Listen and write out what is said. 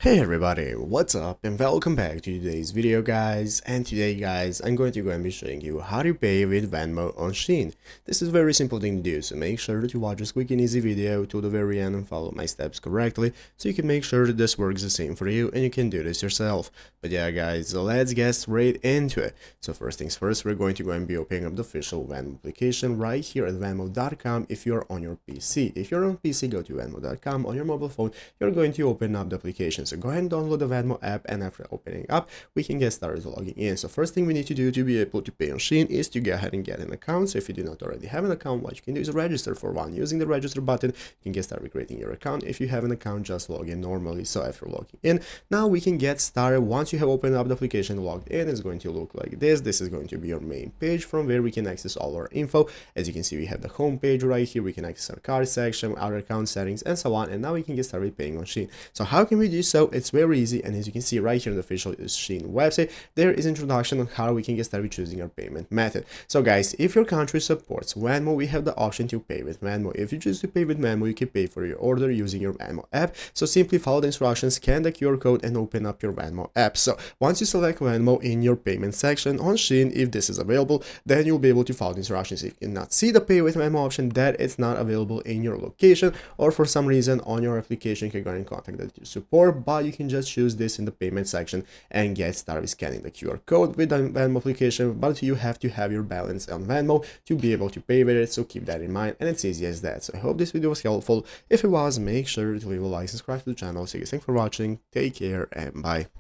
Hey everybody, what's up and welcome back to today's video guys. And today guys, I'm going to be showing you how to pay with Venmo on Shein. This is a very simple thing to do, so make sure that you watch this quick and easy video to the very end and follow my steps correctly so you can make sure that this works the same for you and you can do this yourself. But yeah guys, let's get straight into it. So first things first, we're going to be opening up the official Venmo application right here at Venmo.com if you're on your PC. If you're on PC, go to Venmo.com. On your mobile phone, you're going to open up the application. So go ahead and download the Venmo app, and after opening up, we can get started logging in. So first thing we need to do to be able to pay on Shein is to go ahead and get an account. So if you do not already have an account, what you can do is register for one. Using the register button, you can get started creating your account. If you have an account, just log in normally. So after logging in, now we can get started. Once you have opened up the application, logged in, it's going to look like this. This is going to be your main page from where we can access all our info. As you can see, we have the home page right here. We can access our card section, our account settings, and so on. And now we can get started paying on Shein. So how can we do so? It's very easy, and as you can see right here on the official Shein website, there is introduction on how we can get started choosing our payment method. So guys, if your country supports Venmo, we have the option to pay with Venmo. If you choose to pay with Venmo, you can pay for your order using your Venmo app. So simply follow the instructions, scan the QR code, and open up your Venmo app. So once you select Venmo in your payment section on Shein, if this is available, then you'll be able to follow the instructions. If you cannot see the pay with Venmo option, that it's not available in your location, or for some reason on your application, you can go and contact the support, but you can just choose this in the payment section and get started scanning the QR code with the Venmo application. But you have to have your balance on Venmo to be able to pay with it, so keep that in mind, and it's easy as that. So I hope this video was helpful. If it was, make sure to leave a like, subscribe to the channel. So thanks for watching, take care, and bye.